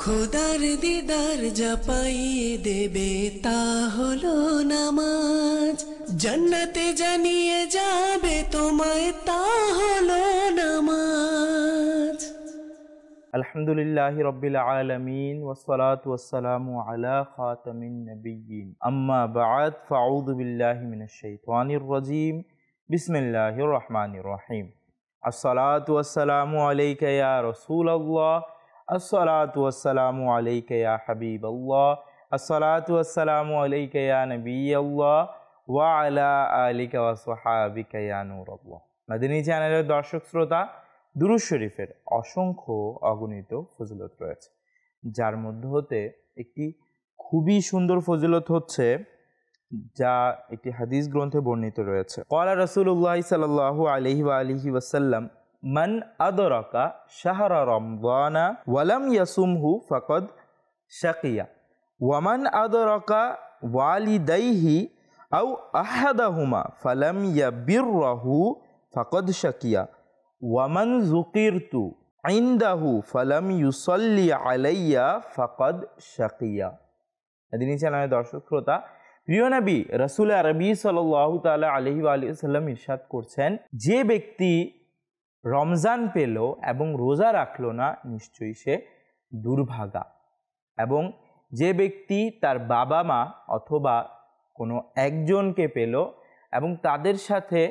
খোদার দিদার যা পাইয়ে দেবে তা হলো নামাজ, জান্নাতে জানিয়ে যাবে তোমায় তা হলো নামাজ। আলহামদুলিল্লাহি রাব্বিল আলামিন ওয়াসসালাতু ওয়াসসালামু আলা খাতামিন নাবিয়্যিন আম্মা বা'দ ফাআউযু বিল্লাহি মিনাশ শাইতানির রাজীম বিসমিল্লাহির রহমানির রহিম। আসসালাতু ওয়াসসালামু আলাইকা ইয়া রাসূলুল্লাহ, আসসালাতু ওয়াসসালামু আলাইকা ইয়া হাবিবাল্লাহ, আসসালাতু ওয়াসসালামু আলাইকা ইয়া নবিয়াল্লাহ ওয়া আলা আলিকা ওয়া সাহাবিকা ইয়া নূরাল্লাহ। মাদানী চ্যানেলের দর্শক শ্রোতা, দুরূদ শরীফের অসংখ্য অগণিত ফজিলত রয়েছে, যার মধ্যে হতে একটি খুবই সুন্দর ফজিলত হচ্ছে যা একটি হাদিস গ্রন্থে বর্ণিত রয়েছে। ক্বালা রাসূলুল্লাহ সাল্লাল্লাহু আলাইহি ওয়া আলিহি ওয়াসাল্লাম মান আদরাকা শাহরা রমজানা ওয়া লাম ইয়াসুমহু ফাকাদ শাকিয়া ওয়া মান আদরাকা ওয়ালিদাইহি আও আহাদাহুমা ফালাম ইয়াবিরহু ফাকাদ শাকিয়া ওয়ামান যুকিরতু ইনদাহু ফালাম ইউসাল্লি আলাইয়া ফাকাদ শাকিয়া। মাদানী চ্যানেলের দর্শক শ্রোতা, প্রিয় নবী রাসূল আরবি সাল্লাল্লাহু তাআলা আলাইহি ওয়া আলিহি ওয়াসাল্লাম ইরশাদ করছেন, যে ব্যক্তি রমজান পেল এবং রোজা রাখলো না নিশ্চয়ই সে দুর্ভাগা, এবং যে ব্যক্তি তার বাবা মা অথবা কোনো একজনকে পেল এবং তাদের সাথে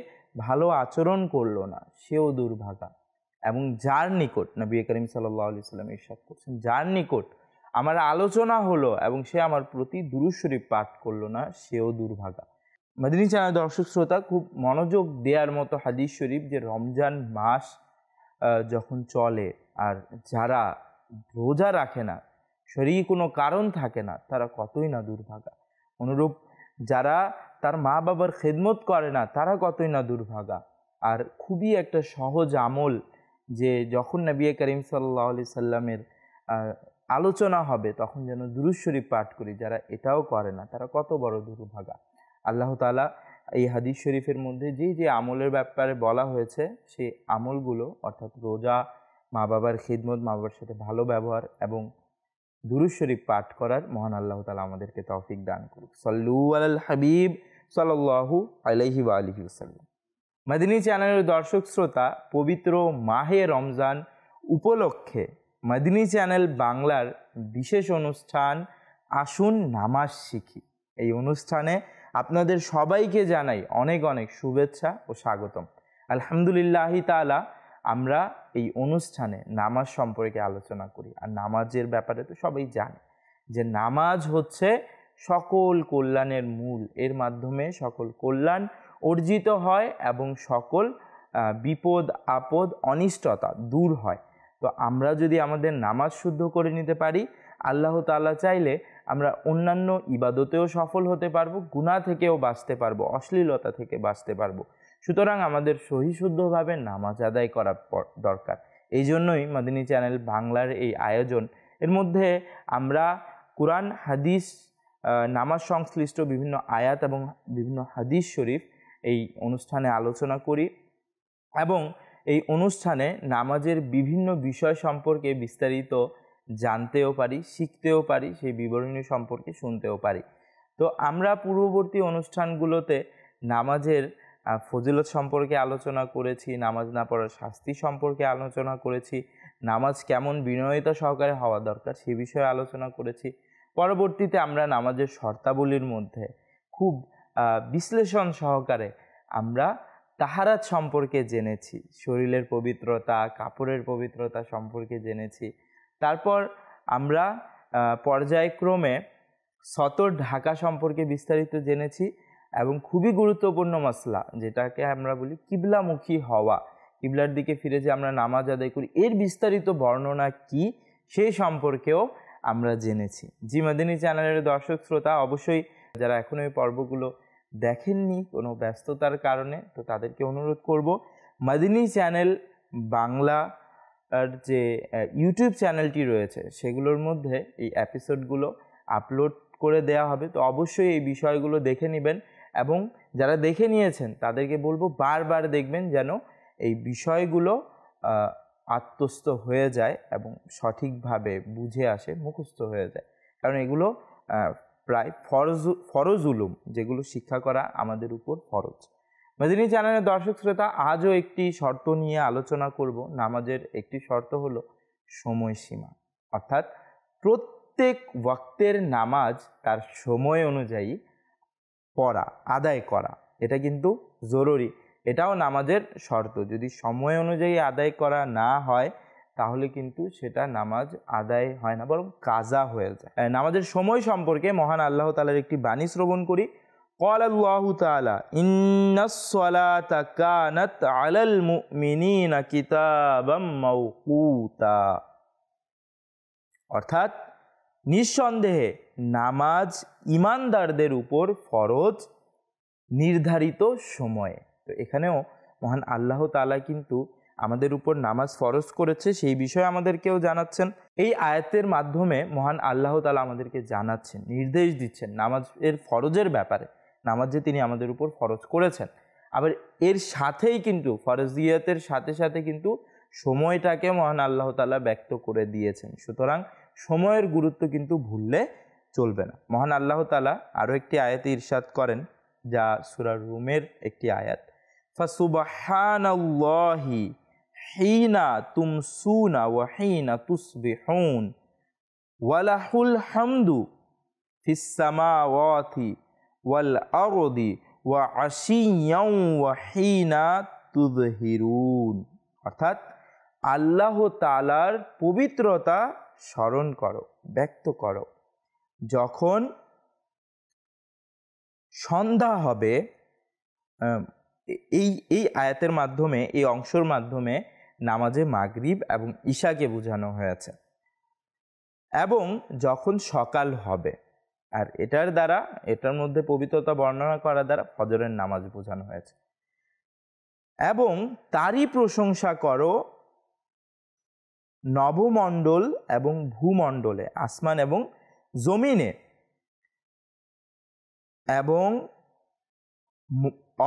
ভালো আচরণ করলো না সেও দুর্ভাগা, এবং যার নিকট নবী করিম সাল্লাল্লাহু আলাইহি ওয়াসাল্লাম ইরশাদ করছেন, যার নিকট আমার আলোচনা হলো এবং সে আমার প্রতি দুরূদ শরীফ পাঠ করলো না সেও দুর্ভাগা। মাদানী চ্যানেল দর্শক শ্রোতা, খুব মনোযোগ দেওয়ার মতো হাদিস শরীফ যে রমজান মাস যখন চলে আর যারা রোজা রাখে না, শরীরে কোনো কারণ থাকে না, তারা কতই না দুর্ভাগা। অনুরূপ যারা তার মা বাবার খেদমত করে না তারা কতই না দুর্ভাগা। আর খুবই একটা সহজ আমল যে যখন নবী করিম সাল্লাল্লাহু আলাইহি সাল্লামের আলোচনা হবে তখন যেন দুরূদ শরীফ পাঠ করি, যারা এটাও করে না তারা কত বড় দুর্ভাগা। আল্লাহ তাআলা এই হাদিস শরীফের মধ্যে যে আমলের ব্যাপারে বলা হয়েছে সেই আমলগুলো অর্থাৎ রোজা, মা বাবার খিদমত, মা বাবার সাথে ভালো ব্যবহার এবং দুরূদ শরীফ পাঠ করার মহান আল্লাহ তাআলা আমাদেরকে তৌফিক দান করুক। সাল্লু আলাল হাবিব সাল্লাল্লাহু আলাইহি ওয়া আলিহি ওয়াসাল্লাম। মাদানী চ্যানেলের দর্শক শ্রোতা, পবিত্র মাহে রমজান উপলক্ষে মাদানী চ্যানেল বাংলার বিশেষ অনুষ্ঠান আসুন নামাজ শিখি, এই অনুষ্ঠানে আপনাদের সবাইকে জানাই অনেক অনেক শুভেচ্ছা ও স্বাগতম। আলহামদুলিল্লাহি তাআলা আমরা এই অনুষ্ঠানে নামাজ সম্পর্কে আলোচনা করি। আর নামাজের ব্যাপারে তো সবাই জানে যে নামাজ হচ্ছে সকল কল্যাণের মূল, এর মাধ্যমে সকল কল্যাণ অর্জিত হয় এবং সকল বিপদ আপদ অনিষ্টতা দূর হয়। তো আমরা যদি আমাদের নামাজ শুদ্ধ করে নিতে পারি, আল্লাহ তাআলা চাইলে আমরা অন্যান্য ইবাদতেও সফল হতে পারবো, গুনাহ থেকেও বাঁচতে পারবো, অশ্লীলতা থেকে বাঁচতে পারবো। সুতরাং আমাদের সহিশুদ্ধভাবে নামাজ আদায় করা দরকার। এই জন্যই মাদানী চ্যানেল বাংলার এই আয়োজন। এর মধ্যে আমরা কুরআন, হাদিস, নামাজ সংশ্লিষ্ট বিভিন্ন আয়াত এবং বিভিন্ন হাদিস শরীফ এই অনুষ্ঠানে আলোচনা করি এবং এই অনুষ্ঠানে নামাজের বিভিন্ন বিষয় সম্পর্কে বিস্তারিত জানতেও পারি, শিখতেও পারি, সেই বিবরণী সম্পর্কে শুনতেও পারি। তো আমরা পূর্ববর্তী অনুষ্ঠানগুলোতে নামাজের ফজিলত সম্পর্কে আলোচনা করেছি, নামাজ না পড়ার শাস্তি সম্পর্কে আলোচনা করেছি, নামাজ কেমন বিনয়িতা সহকারে হওয়া দরকার সে বিষয়ে আলোচনা করেছি। পরবর্তীতে আমরা নামাজের শর্তাবলীর মধ্যে খুব বিশ্লেষণ সহকারে আমরা তাহারাত সম্পর্কে জেনেছি, শরীরের পবিত্রতা, কাপড়ের পবিত্রতা সম্পর্কে জেনেছি। তারপর আমরা পর্যায়ক্রমে সতর ঢাকা সম্পর্কে বিস্তারিত জেনেছি এবং খুবই গুরুত্বপূর্ণ মাসলা যেটাকে আমরা বলি কিবলামুখী হওয়া, কিবলার দিকে ফিরে যে আমরা নামাজ আদায় করি এর বিস্তারিত বর্ণনা কি সেই সম্পর্কেও আমরা জেনেছি। জি মাদানী চ্যানেলের দর্শক শ্রোতা, অবশ্যই যারা এখনও এই পর্বগুলো দেখেননি কোনো ব্যস্ততার কারণে, তো তাদেরকে অনুরোধ করব মাদানী চ্যানেল বাংলা আর যে ইউটিউব চ্যানেলটি রয়েছে সেগুলোর মধ্যে এই এপিসোডগুলো আপলোড করে দেয়া হবে। তো অবশ্যই এই বিষয়গুলো দেখে নেবেন এবং যারা দেখে নিয়েছেন তাদেরকে বলবো বারবার দেখবেন যেন এই বিষয়গুলো আত্মস্থ হয়ে যায় এবং সঠিকভাবে বুঝে আসে, মুখস্থ হয়ে যায়। কারণ এগুলো প্রায় ফরজ উলুম, যেগুলো শিক্ষা করা আমাদের উপর ফরজ। মদিনী চ্যানেলের দর্শক শ্রোতা, আজও একটি শর্ত নিয়ে আলোচনা করব। নামাজের একটি শর্ত হলো সময়সীমা, অর্থাৎ প্রত্যেক ওয়াক্তের নামাজ তার সময় অনুযায়ী পড়া, আদায় করা, এটা কিন্তু জরুরি। এটাও নামাজের শর্ত। যদি সময় অনুযায়ী আদায় করা না হয় তাহলে কিন্তু সেটা নামাজ আদায় হয় না, বরং কাজা হয়ে যায়। নামাজের সময় সম্পর্কে মহান আল্লাহ তাআলার একটি বাণী শ্রবণ করি। ক্বালা আল্লাহু তাআলা ইন্নাস সালাতা কানাত আলাল মুমিনিনা কিতাবাম মাওকুতা, অর্থাৎ নিঃসন্দেহে নামাজ ঈমানদারদের উপর ফরজ নির্ধারিত সময়ে। তো এখানেও মহান আল্লাহ তাআলা কিন্তু আমাদের উপর নামাজ ফরজ করেছে, সেই বিষয়ে আমাদেরকেও জানাচ্ছেন। এই আয়াতের মাধ্যমে মহান আল্লাহ তাআলা আমাদেরকে জানাচ্ছেন, নির্দেশ দিচ্ছেন নামাজের ফরজের ব্যাপারে, নামাজ যে তিনি আমাদের উপর ফরজ করেছেন। আবার এর সাথেই কিন্তু ফরজিয়াতের সাথে সাথে কিন্তু সময়টাকে মহান আল্লাহ তাআলা ব্যক্ত করে দিয়েছেন। সুতরাং সময়ের গুরুত্ব কিন্তু ভুললে চলবে না। মহান আল্লাহ তাআলা আরও একটি আয়াতে ইরশাদ করেন, যা সূরা রুমের একটি আয়াত, ফাসুবহানাল্লাহি হিনা তুমসুনা ওয়া হিনা তুসবিহুন ওয়ালাহুল হামদু ফিস সামাওয়াতি ওয়াল আরদি ওয়া আশিয়ান ওয়া হিনা তুযহিরুন, অর্থাৎ আল্লাহ তাআলার পবিত্রতা স্মরণ করো, ব্যক্ত করো যখন সন্ধ্যা হবে। এই আয়াতের মাধ্যমে, এই অংশের মাধ্যমে নামাজে মাগরিব এবং ইশাকে বোঝানো হয়েছে, এবং যখন সকাল হবে। আর এটার মধ্যে পবিত্রতা বর্ণনা করার দ্বারা ফজরের নামাজ বোঝানো হয়েছে। এবং তারই প্রশংসা করো নবমণ্ডল এবং ভূমণ্ডলে, আসমান এবং জমিনে, এবং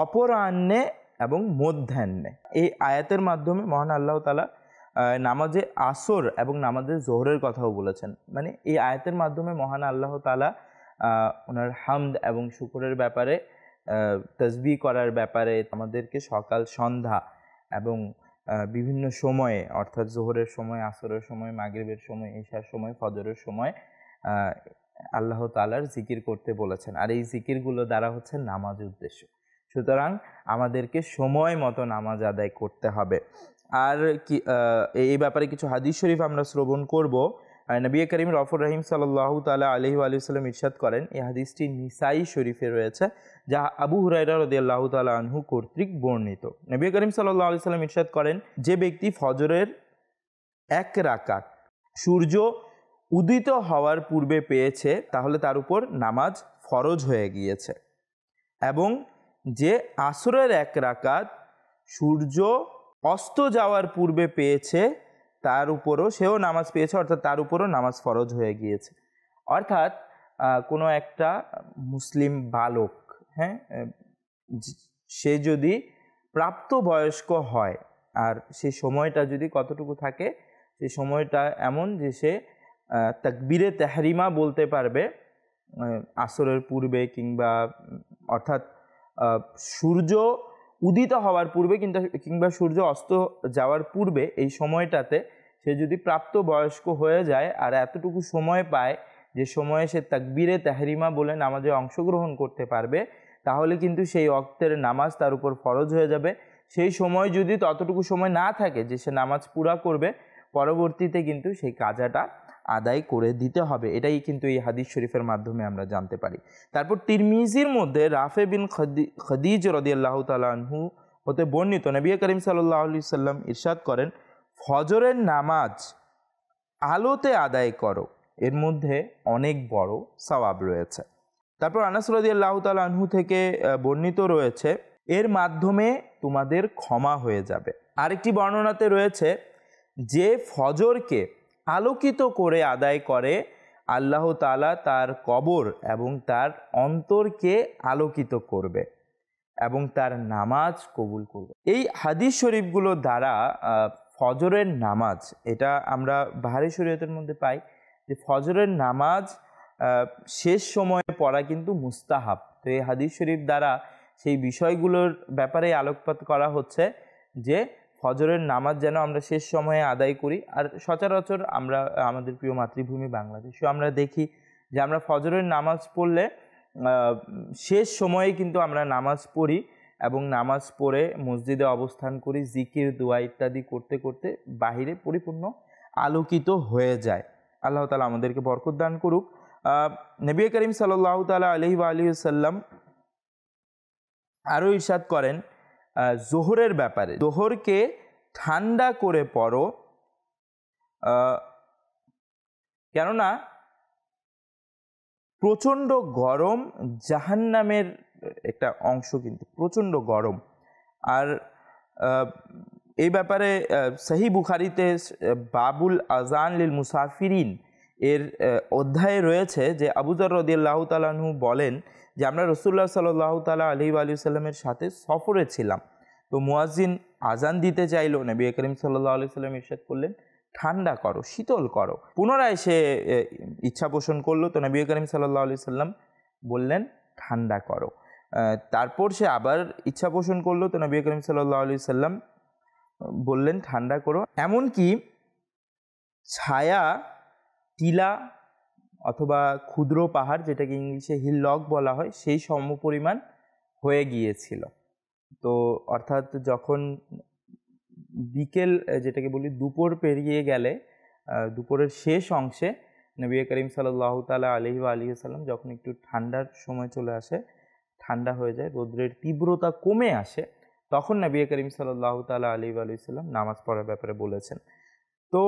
অপরাহ্নে এবং মধ্যাহ্নে। এই আয়াতের মাধ্যমে মহান আল্লাহ তাআলা নামাজে আসর এবং নামাজে জোহরের কথাও বলেছেন। মানে এই আয়াতের মাধ্যমে মহান আল্লাহ তাআলা ওনার হামদ এবং শুকরের ব্যাপারে, তাসবিহ করার ব্যাপারে আমাদেরকে সকাল সন্ধ্যা এবং বিভিন্ন সময়ে, অর্থাৎ জোহরের সময়, আসরের সময়, মাগরিবের সময়, ইশার সময়, ফজরের সময় আল্লাহ তাআলার জিকির করতে বলেছেন। আর এই জিকিরগুলো দ্বারা হচ্ছে নামাজের উদ্দেশ্য। সুতরাং আমাদেরকে সময় মতো নামাজ আদায় করতে হবে। আর কি এই ব্যাপারে কিছু হাদিস শরীফ আমরা শ্রবণ করব। নবী করিম রফুর রহিম সাল্লাল্লাহু তাআলা আলাইহি ওয়া সাল্লাম ইরশাদ করেন, এই হাদিসটি নিসাই শরীফে রয়েছে, যা আবু হুরায়রা রাদিয়াল্লাহু তাআলা আনহু কর্তৃক বর্ণিত। নবী করিম সাল্লাল্লাহু আলাইহি সাল্লাম ইরশাদ করেন, যে ব্যক্তি ফজরের এক রাকাত সূর্য উদিত হওয়ার পূর্বে পেয়েছে তাহলে তার উপর নামাজ ফরজ হয়ে গিয়েছে, এবং যে আসরের এক রাকাত সূর্য অস্ত যাওয়ার পূর্বে পেয়েছে তার উপরও সেও নামাজ পেয়েছে, অর্থাৎ তার উপরও নামাজ ফরজ হয়ে গিয়েছে। অর্থাৎ কোনো একটা মুসলিম বালক, সে যদি প্রাপ্তবয়স্ক হয়, আর সেই সময়টা যদি কতটুকু থাকে, সেই সময়টা এমন যে সে তাকবীরে তাহরিমা বলতে পারবে আসরের পূর্বে, কিংবা অর্থাৎ সূর্য উদিত হওয়ার পূর্বে কিংবা সূর্য অস্ত যাওয়ার পূর্বে, এই সময়টাতে সে যদি প্রাপ্তবয়স্ক হয়ে যায় আর এতটুকু সময় পায় যে সময়ে সে তাকবীরে তাহরিমা বলে নামাজে অংশগ্রহণ করতে পারবে, তাহলে কিন্তু সেই ওয়াক্তের নামাজ তার উপর ফরজ হয়ে যাবে। সেই সময় যদি ততটুকু সময় না থাকে যে সে নামাজ পুরা করবে, পরবর্তীতে কিন্তু সেই কাজাটা আদায় করে দিতে হবে। এটাই কিন্তু এই হাদিস শরীফের মাধ্যমে আমরা জানতে পারি। তারপর তিরমিজির মধ্যে রাফে বিন খাদিজ রাদিয়াল্লাহু তাআলা আনহু হতে বর্ণিত, নবী করিম সাল্লাল্লাহু আলাইহি সাল্লাম ইরশাদ করেন, ফজরের নামাজ আলোতে আদায় করো, এর মধ্যে অনেক বড় সওয়াব রয়েছে। তারপর আনাস রাদিয়াল্লাহু তাআলা আনহু থেকে বর্ণিত রয়েছে, এর মাধ্যমে তোমাদের ক্ষমা হয়ে যাবে। আরেকটি বর্ণনাতে রয়েছে, যে ফজরকে আলোকিত করে আদায় করে আল্লাহ তাআলা তার কবর এবং তার অন্তরকে আলোকিত করবে এবং তার নামাজ কবুল করবে। এই হাদিস শরীফগুলো দ্বারা ফজরের নামাজ, এটা আমরা বাহারি শরীয়তের মধ্যে পাই যে ফজরের নামাজ শেষ সময়ে পড়া কিন্তু মুস্তাহাব। তো এই হাদিস শরীফ দ্বারা সেই বিষয়গুলোর ব্যাপারে আলোকপাত করা হচ্ছে যে ফজরের নামাজ যেন আমরা শেষ সময়ে আদায় করি। আর সচরাচর আমরা আমাদের প্রিয় মাতৃভূমি বাংলাদেশেও আমরা দেখি যে আমরা ফজরের নামাজ পড়লে শেষ সময়ে কিন্তু আমরা নামাজ পড়ি এবং নামাজ পড়ে মসজিদে অবস্থান করি, জিকির দোয়া ইত্যাদি করতে করতে বাহিরে পরিপূর্ণ আলোকিত হয়ে যায়। আল্লাহ তাআলা আমাদেরকে বরকত দান করুক। নবী করিম সাল্লাল্লাহু তাআলা আলাইহি ওয়া আলিহি ওয়াসাল্লাম আরও ইরশাদ করেন জোহরের ব্যাপারে, জোহরকে ঠান্ডা করে পড়ো, কেননা প্রচণ্ড গরম জাহান্নামের একটা অংশ, কিন্তু প্রচণ্ড গরম। আর এই ব্যাপারে সহিহ বুখারীতে বাবুল আযান লিল মুসাফিরিন এর অধ্যায়ে রয়েছে যে আবু যর রাদিয়াল্লাহু তাআলা আনহু বলেন যে আমরা রাসূলুল্লাহ সাল্লাল্লাহু তাআলা আলাইহি ওয়া সাল্লামের সাথে সফরে ছিলাম। তো মুয়াজ্জিন আজান দিতে চাইলো, নবী করিম সাল্লাল্লাহু আলাইহি সাল্লাম ইরশাদ করলেন ঠান্ডা করো, শীতল করো। পুনরায় সে ইচ্ছা পোষণ করলো, তো নবী করিম সাল্লাল্লাহু আলাইহি সাল্লাম বললেন ঠান্ডা করো। তারপর সে আবার ইচ্ছা পোষণ করলো, তো নবী করিম সাল্লাল্লাহু আলাইহি সাল্লাম বললেন ঠান্ডা করো। এমনকি ছায়া টিলা অথবা ক্ষুদ্র পাহাড়, যেটাকে ইংলিশে হিল লক বলা হয়, সেই সমপরিমাণ হয়ে গিয়েছিল। তো অর্থাৎ যখন বিকেল, যেটাকে বলি দুপুর পেরিয়ে গেলে, দুপুরের শেষ অংশে নবী করিম সাল্লাল্লাহু তাআলা আলাইহি ওয়া আলিহি ওয়াসাল্লাম যখন একটু ঠান্ডার সময় চলে আসে, ঠান্ডা হয়ে যায়, রৌদ্রের তীব্রতা কমে আসে, তখন নবী করিম সাল্লাল্লাহু তাআলা আলাইহি ওয়া আলিহি ওয়াসাল্লাম নামাজ পড়ার ব্যাপারে বলেছেন। তো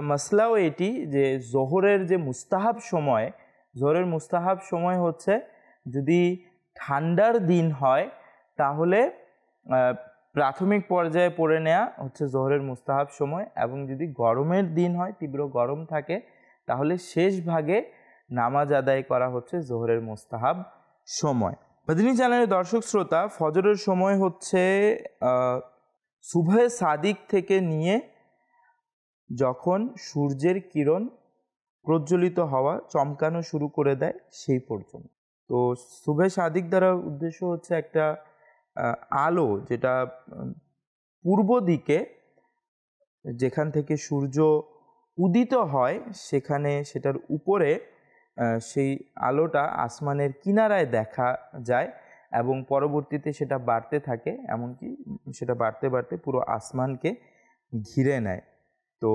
মাসলাও এটি যে জোহরের যে মুস্তাহাব সময়, জোহরের মুস্তাহাব সময় হচ্ছে যদি ঠান্ডার দিন হয় তাহলে প্রাথমিক পর্যায়ে পড়ে নেওয়া হচ্ছে জোহরের মুস্তাহাব সময়, এবং যদি গরমের দিন হয়, তীব্র গরম থাকে, তাহলে শেষ ভাগে নামাজ আদায় করা হচ্ছে জোহরের মুস্তাহাব সময়। মদিনী চ্যানেলের দর্শক শ্রোতা, ফজরের সময় হচ্ছে সুবহে সাদিক থেকে নিয়ে যখন সূর্যের কিরণ প্রজ্বলিত হওয়া, চমকানো শুরু করে দেয় সেই পর্যন্ত। তো সুবহে সাদিক দ্বারা উদ্দেশ্য হচ্ছে একটা আলো যেটা পূর্ব দিকে, যেখান থেকে সূর্য উদিত হয় সেখানে সেটার উপরে সেই আলোটা আসমানের কিনারায় দেখা যায় এবং পরবর্তীতে সেটা বাড়তে থাকে, এমনকি সেটা বাড়তে বাড়তে পুরো আসমানকে ঘিরে নেয়। তো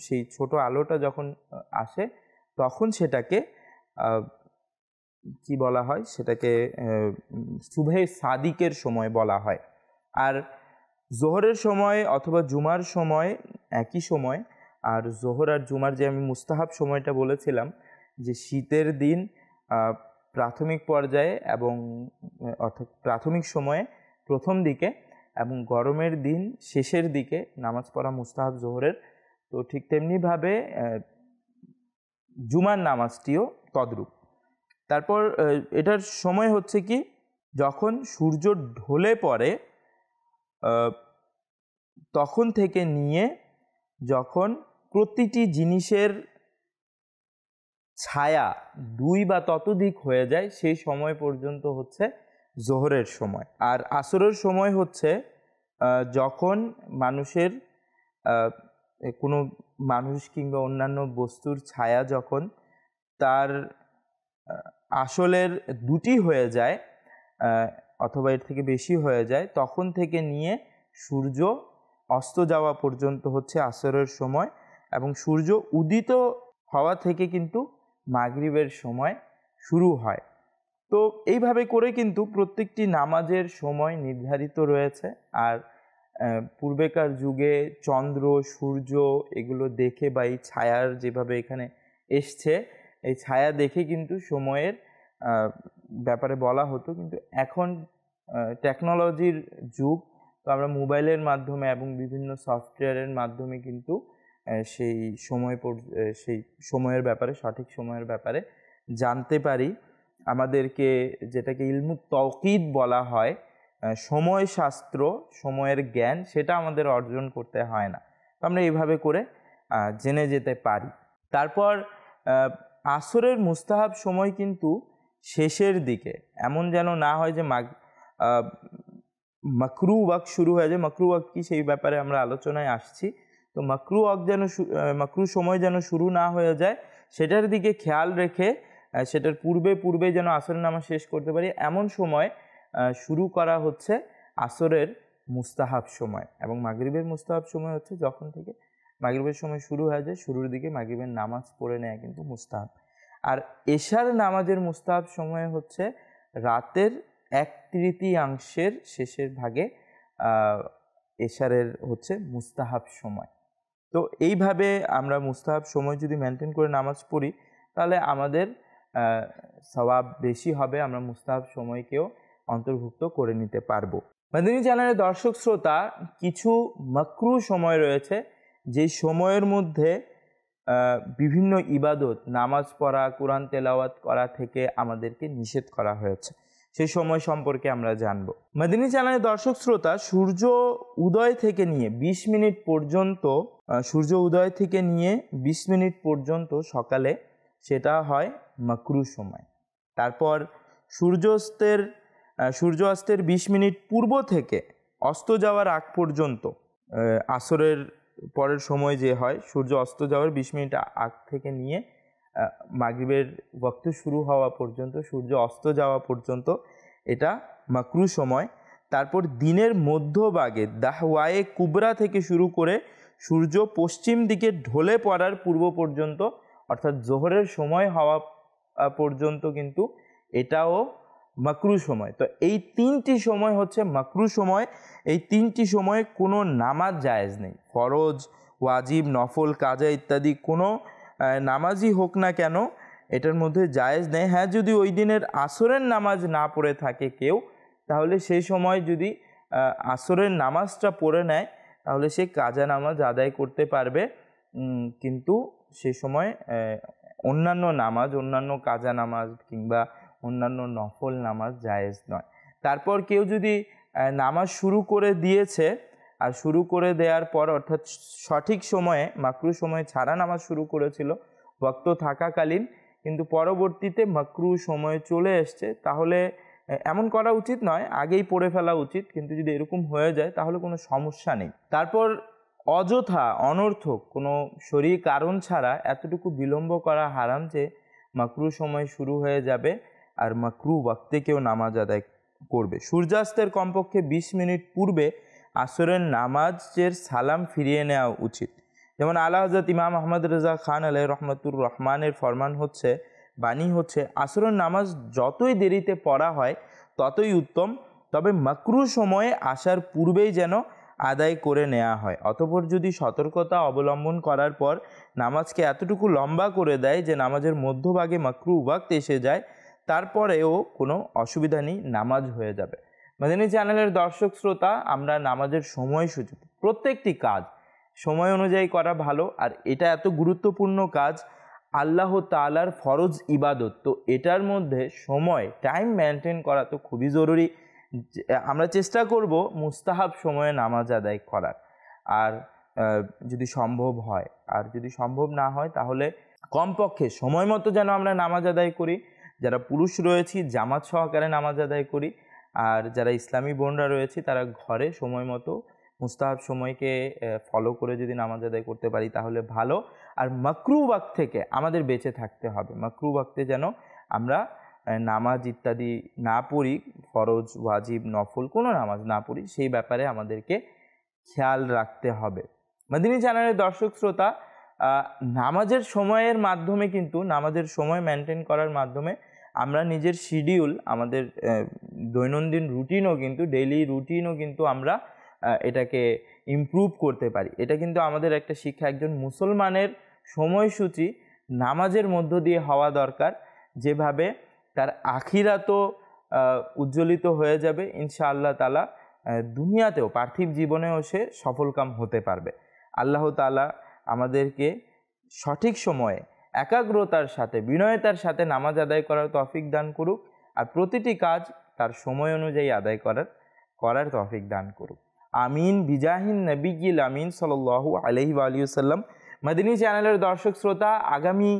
সেই ছোট আলোটা যখন আসে তখন সেটাকে কি বলা হয়, সেটাকে সুবহে সাদিকের সময় বলা হয়। আর জোহরের সময় অথবা জুমার সময় একই সময়। আর জোহর আর জুমার যে আমি মুস্তাহাব সময়টা বলেছিলাম যে শীতের দিন প্রাথমিক পর্যায়ে এবং অর্থাৎ প্রাথমিক সময়ে প্রথম দিকে এবং গরমের দিন শেষের দিকে নামাজ পড়া মুস্তাহাব জোহরের। তো ঠিক তেমনিভাবে জুমার নামাজটিও তদ্রূপ। তারপর এটার সময় হচ্ছে কি, যখন সূর্য ঢলে পড়ে তখন থেকে নিয়ে যখন প্রতিটি জিনিসের ছায়া 2 বা ততোধিক হয়ে যায় সেই সময় পর্যন্ত হচ্ছে জোহরের সময়। আর আসরের সময় হচ্ছে যখন মানুষের কোনো মানুষ কিংবা অন্যান্য বস্তুর ছায়া যখন তার আসলের 2টি হয়ে যায় অথবা এর থেকে বেশি হয়ে যায়, তখন থেকে নিয়ে সূর্য অস্ত যাওয়া পর্যন্ত হচ্ছে আসরের সময়, এবং সূর্য উদিত হওয়া থেকে কিন্তু মাগরিবের সময় শুরু হয়। তো এইভাবে করে কিন্তু প্রত্যেকটি নামাজের সময় নির্ধারিত রয়েছে। আর পূর্বেকার যুগে চন্দ্র সূর্য এগুলো দেখে বা এই ছায়ার যেভাবে এখানে এসছে, এই ছায়া দেখে কিন্তু সময়ের ব্যাপারে বলা হতো। কিন্তু এখন টেকনোলজির যুগ, তো আমরা মোবাইলের মাধ্যমে এবং বিভিন্ন সফটওয়্যারের মাধ্যমে কিন্তু সেই সময়ের ব্যাপারে, সঠিক সময়ের ব্যাপারে জানতে পারি। আমাদেরকে যেটাকে ইলমুত তাওকিদ বলা হয়, সময় শাস্ত্র, সময়ের জ্ঞান, সেটা আমাদের অর্জন করতে হয় না। তো আমরা এইভাবে করে জেনে যেতে পারি। তারপর আসরের মুস্তাহাব সময় কিন্তু শেষের দিকে, এমন যেন না হয় যে মাকরু ওয়াক্ত শুরু হয়ে যায়। মাকরু ওয়াক্ত কি সেই ব্যাপারে আমরা আলোচনায় আসছি। তো মাকরু ওয়াক্ত যেন মাকরু সময় যেন শুরু না হয়ে যায় সেটার দিকে খেয়াল রেখে সেটার পূর্বে যেন আসরের নামাজ শেষ করতে পারি, এমন সময় শুরু করা হচ্ছে আসরের মুস্তাহাব সময়। এবং মাগরিবের মুস্তাহাব সময় হচ্ছে যখন থেকে মাগরিবের সময় শুরু হয়ে যায় শুরুর দিকে মাগরিবের নামাজ পড়ে নেয় কিন্তু মুস্তাহাব। আর এশার নামাজের মুস্তাহাব সময় হচ্ছে রাতের 1/3 শেষের ভাগে এশারের হচ্ছে মুস্তাহাব সময়। তো এইভাবে আমরা মুস্তাহাব সময় যদি মেনটেন করে নামাজ পড়ি তাহলে আমাদের সওয়াব বেশি হবে, আমরা মুস্তাহাব সময়কেও অন্তর্ভুক্ত করে নিতে পারবো। মাদানী চ্যানেলের দর্শক শ্রোতা, কিছু মাকরু সময় রয়েছে যে সময়ের মধ্যে বিভিন্ন ইবাদত, নামাজ পড়া, কোরআন তেলাওয়াত করা থেকে আমাদেরকে নিষেধ করা হয়েছে। সেই সময় সম্পর্কে আমরা জানব। মাদানী চ্যানেলের দর্শক শ্রোতা, সূর্য উদয় থেকে নিয়ে 20 মিনিট পর্যন্ত সকালে সেটা হয় মাকরু সময়। তারপর সূর্য অস্তের 20 মিনিট পূর্ব থেকে অস্ত যাওয়ার আগ পর্যন্ত, আসরের পরের সময় যে হয় সূর্য অস্ত যাওয়ার 20 মিনিট আগ থেকে নিয়ে মাগরিবের ওয়াক্ত শুরু হওয়া পর্যন্ত, সূর্য অস্ত যাওয়া পর্যন্ত এটা মাকরু সময়। তারপর দিনের মধ্যভাগে দাহওয়ায়ে কুবরা থেকে শুরু করে সূর্য পশ্চিম দিকে ঢলে পড়ার পূর্ব পর্যন্ত, অর্থাৎ জোহরের সময় হওয়া পর্যন্ত কিন্তু এটাও মাকরু সময়। তো এই 3টি সময় হচ্ছে মাকরু সময়। এই 3টি সময়ে কোনো নামাজ জায়েজ নেই। ফরজ, ওয়াজিব, নফল, কাজা ইত্যাদি কোনো নামাজই হোক না কেন এটার মধ্যে জায়েজ নেই। হ্যাঁ, যদি ওই দিনের আসরের নামাজ না পড়ে থাকে কেউ, তাহলে সেই সময় যদি আসরের নামাজটা পড়ে নেয় তাহলে সে কাজা নামাজ আদায় করতে পারবে, কিন্তু সেই সময় অন্যান্য নামাজ, অন্যান্য কাজা নামাজ কিংবা অন্যান্য নফল নামাজ জায়েজ নয়। তারপর কেউ যদি নামাজ শুরু করে দিয়েছে আর শুরু করে দেওয়ার পর, অর্থাৎ সঠিক সময়ে মাকরু সময়ে ছাড়া নামাজ শুরু করেছিল ওয়াক্ত থাকাকালীন, কিন্তু পরবর্তীতে মাকরু সময় চলে এসছে, তাহলে এমন করা উচিত নয়, আগেই পড়ে ফেলা উচিত। কিন্তু যদি এরকম হয়ে যায় তাহলে কোনো সমস্যা নেই। তারপর অযথা অনর্থক কোনো শরীর কারণ ছাড়া এতটুকু বিলম্ব করা হারাম যে মাকরু সময় শুরু হয়ে যাবে আর মাকরু ওয়াক্তে কেউ নামাজ আদায় করবে। সূর্যাস্তের কমপক্ষে 20 মিনিট পূর্বে আসরের নামাজের সালাম ফিরিয়ে নেওয়া উচিত। যেমন আলা হযরত ইমাম আহমদ রেজা খান আলাইহি রহমাতুর রহমানের ফরমান হচ্ছে, বাণী হচ্ছে, আসরের নামাজ যতই দেরিতে পড়া হয় ততই উত্তম, তবে মাকরু সময়ে আসার পূর্বেই যেন আদায় করে নেওয়া হয়। অতঃপর যদি সতর্কতা অবলম্বন করার পর নামাজকে এতটুকু লম্বা করে দেয় যে নামাজের মধ্যভাগে মাকরু ওয়াক্ত এসে যায়, তারপরেও কোনো অসুবিধা নেই, নামাজ হয়ে যাবে। মাদানী চ্যানেলের দর্শক শ্রোতা, আমরা নামাজের সময়সূচি, প্রত্যেকটি কাজ সময় অনুযায়ী করা ভালো। আর এটা এত গুরুত্বপূর্ণ কাজ, আল্লাহ তাআলার ফরজ ইবাদত, তো এটার মধ্যে সময়, টাইম মেনটেন করা তো খুবই জরুরি। আমরা চেষ্টা করব মুস্তাহাব সময়ে নামাজ আদায় করার, আর যদি সম্ভব হয়, আর যদি সম্ভব না হয় তাহলে কমপক্ষে সময় মতো যেন আমরা নামাজ আদায় করি। যারা পুরুষ রয়েছি জামাত সহকারে নামাজ আদায় করি, আর যারা ইসলামী বোনরা রয়েছে তারা ঘরে সময় মতো মুস্তাহাব সময়কে ফলো করে যদি নামাজ আদায় করতে পারি তাহলে ভালো। আর মাকরু ওয়াক্ত থেকে আমাদের বেঁচে থাকতে হবে। মাকরু ওয়াক্তে যেন আমরা নামাজ ইত্যাদি না পড়ি, ফরজ, ওয়াজিব, নফল কোনো নামাজ না পড়ি, সেই ব্যাপারে আমাদেরকে খেয়াল রাখতে হবে। মাদানী চ্যানেলের দর্শক শ্রোতা, নামাজের সময়ের মাধ্যমে কিন্তু, নামাজের সময় মেনটেন করার মাধ্যমে আমরা নিজের শিডিউল, আমাদের দৈনন্দিন রুটিনও কিন্তু, ডেইলি রুটিনও কিন্তু আমরা এটাকে ইমপ্রুভ করতে পারি। এটা কিন্তু আমাদের একটা শিক্ষা। একজন মুসলমানের সময়সূচি নামাজের মধ্য দিয়ে হওয়া দরকার, যেভাবে তার আখিরাতও উজ্জ্বলিত হয়ে যাবে ইনশাআল্লাহ তাআলা, দুনিয়াতেও পার্থিব জীবনেও সে সফলকাম হতে পারবে। আল্লাহ তাআলা আমাদেরকে সঠিক সময়ে একাগ্রতার সাথে, বিনয়তার সাথে নামাজ আদায় করার তৌফিক দান করুক, আর প্রতিটি কাজ তার সময় অনুযায়ী আদায় করার তৌফিক দান করুক। আমিন বিজাহিন নবিয়িল আমিন সাল্লাল্লাহু আলাইহি ওয়া আলিহি ওয়াসাল্লাম। মাদিনী চ্যানেলের দর্শক শ্রোতা, আগামী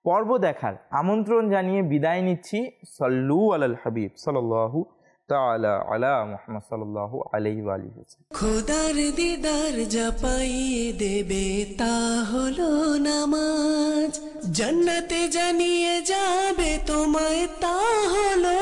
পর্ব দেখার আমন্ত্রণ জানিয়ে বিদায় নিচ্ছি। সল্লু আলাল হাবিব সাল্লাল্লাহু তাআলা আলা মুহাম্মদ সাল্লাল্লাহু আলাইহি ওয়া আলিহি ওয়াসাল্লাম। খোদার দিদার যা পাইয়ে দেবে তা হলো নামাজ, জান্নাতে জানিয়ে যাবে তোমায় তা হলো